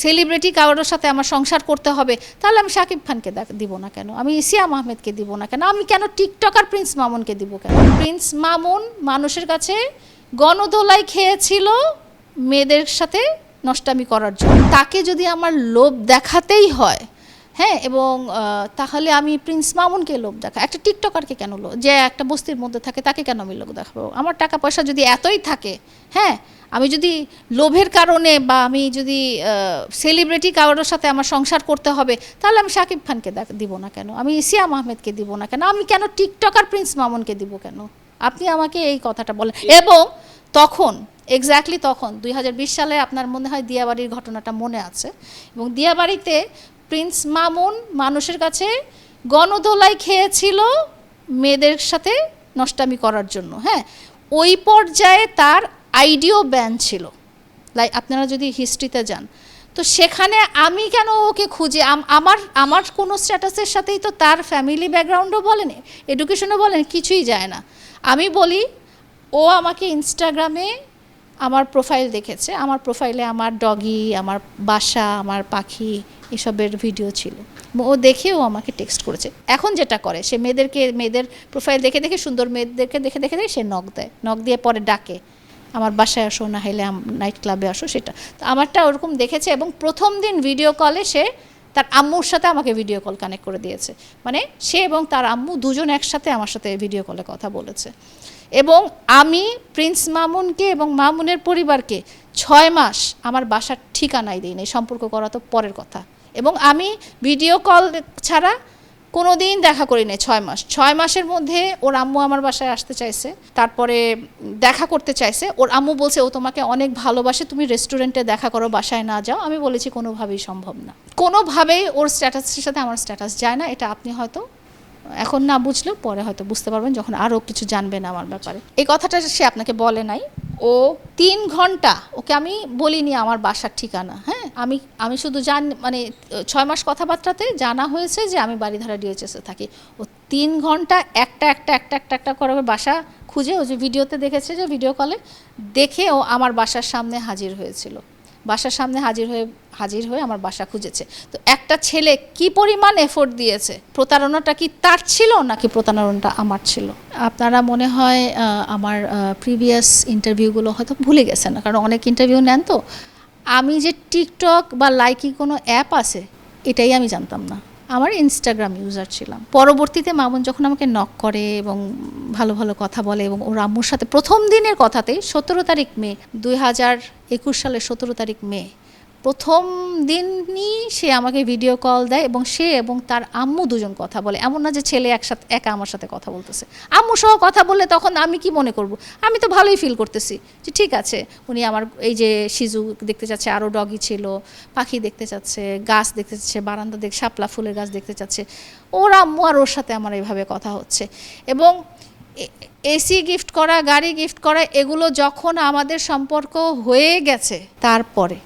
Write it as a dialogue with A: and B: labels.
A: Celebrity কারোর সাথে আমার সংসার করতে হবে, তাহলে আমি শাকিব খানকে দিব না কেন, আমি সিয়াম আহমেদকে দিব না কেন, আমি কেন টিকটকার প্রিন্স মামুনকে দিব কেন? প্রিন্স মামুন মানুষের কাছে গণদোলাই খেয়েছিল মেয়েদের সাথে নষ্টামি করার জন্য। তাকে যদি আমার লোভ দেখাতেই হয়, হ্যাঁ, এবং তাহলে আমি প্রিন্স মামুনকে লোভ দেখা, একটা টিকটকারকে কেন যে একটা বস্তির মধ্যে থাকে তাকে কেন আমি লোভ দেখাবো? আমার টাকা পয়সা যদি এতই থাকে, হ্যাঁ, আমি যদি লোভের কারণে বা আমি যদি সেলিব্রিটি কারোর সাথে আমার সংসার করতে হবে, তাহলে আমি শাকিব খানকে দিব না কেন, আমি সিয়াম আহমেদকে দিব না কেন, আমি কেন টিকটকার প্রিন্স মামুনকে দিব কেন? আপনি আমাকে এই কথাটা বলেন। এবং তখন এক্স্যাক্টলি তখন 2020 সালে আপনার মনে হয় দিয়াবাড়ির ঘটনাটা মনে আছে, এবং দিয়াবাড়িতে প্রিন্স মামুন মানুষের কাছে গণদোলাই খেয়েছিল মেয়েদের সাথে নষ্টামি করার জন্য। হ্যাঁ, ওই পর্যায়ে তার আইডিও ব্যান ছিল, লাইক আপনারা যদি হিস্ট্রিতে যান, তো সেখানে আমি কেন ওকে খুঁজে, আমার কোনো স্ট্যাটাসের সাথেই তো তার ফ্যামিলি ব্যাকগ্রাউন্ডও বলেন, এডুকেশনও বলেন, কিছুই যায় না। আমি বলি, ও আমাকে ইনস্টাগ্রামে আমার প্রোফাইল দেখেছে, আমার প্রোফাইলে আমার ডগি, আমার বাসা, আমার পাখি এসবের ভিডিও ছিল, ও দেখে ও আমাকে টেক্সট করেছে। এখন যেটা করে, সে মেয়েদের প্রোফাইল দেখে দেখে, সুন্দর মেয়েদেরকে দেখে দেখে সে নক দেয়, নক দিয়ে পরে ডাকে, আমার বাসায় আসো, না হলে নাইট ক্লাবে আসো। সেটা তো আমারটা ওরকম দেখেছে, এবং প্রথম দিন ভিডিও কলে সে তার আম্মুর সাথে আমাকে ভিডিও কল কানেক্ট করে দিয়েছে, মানে সে এবং তার আম্মু দুজন একসাথে আমার সাথে ভিডিও কলে কথা বলেছে। এবং আমি প্রিন্স মামুনকে এবং মামুনের পরিবারকে 6 মাস আমার বাসার ঠিকানাই দিই নাই, সম্পর্ক করা তো পরের কথা। এবং আমি ভিডিও কল ছাড়া কোনো দিন দেখা করি নাই 6 মাসের মধ্যে ওর আম্মু আমার বাসায় আসতে চাইছে, তারপরে দেখা করতে চাইছে। ওর আম্মু বলছে ও তোমাকে অনেক ভালোবাসে, তুমি রেস্টুরেন্টে দেখা করো, বাসায় না যাও। আমি বলেছি কোনোভাবেই সম্ভব না, কোনোভাবেই ওর স্ট্যাটাসের সাথে আমার স্ট্যাটাস যায় না। এটা আপনি হয়তো এখন না বুঝলেও পরে হয়তো বুঝতে পারবেন, যখন আরও কিছু জানবেন আমার ব্যাপারে। এই কথাটা সে আপনাকে বলে নাই। ও 3 ঘন্টা, ওকে আমি বলিনি আমার বাসার ঠিকানা, হ্যাঁ, আমি শুধু মানে 6 মাস কথাবার্তাতে জানা হয়েছে যে আমি বাড়িধারা ডিএইচএসে থাকি। ও 3 ঘন্টা একটা করে বাসা খুঁজে, ও যে ভিডিওতে দেখেছে, যে ভিডিও কলে দেখে ও আমার বাসার সামনে হাজির হয়েছিল, বাসার সামনে হাজির হয়ে আমার বাসা খুঁজেছে। তো একটা ছেলে কি পরিমাণ এফোর্ট দিয়েছে, প্রতারণাটা কি তার ছিল নাকি প্রতারণাটা আমার ছিল? আপনারা মনে হয় আমার প্রিভিয়াস ইন্টারভিউগুলো হয়তো ভুলে গেছেন, কারণ অনেক ইন্টারভিউ নেন। তো আমি যে টিকটক বা লাইকি কোনো অ্যাপ আছে এটাই আমি জানতাম না, আমার ইনস্টাগ্রাম ইউজার ছিলাম। পরবর্তীতে মামুন যখন আমাকে নক করে এবং ভালো ভালো কথা বলে, এবং ওর আম্মুর সাথে প্রথম দিনের কথাতেই 17 তারিখ মে 2021 সালের 17 তারিখ মে, প্রথম দিনই সে আমাকে ভিডিও কল দেয়, এবং সে এবং তার আম্মু দুজন কথা বলে। এমন না যে ছেলে একসাথে একা আমার সাথে কথা বলতেছে, আম্মু সহ কথা বললে তখন আমি কি মনে করব? আমি তো ভালোই ফিল করতেছি যে ঠিক আছে, উনি আমার এই যে শিজু দেখতে চাচ্ছে, আরও ডগি ছিল, পাখি দেখতে চাচ্ছে, গাছ দেখতে চাচ্ছে, বারান্দা শাপলা ফুলের গাছ দেখতে চাচ্ছে, ওর আম্মু আর ওর সাথে আমার এইভাবে কথা হচ্ছে। এবং এসি গিফট করা, গাড়ি গিফট করা, এগুলো যখন আমাদের সম্পর্ক হয়ে গেছে, তারপরে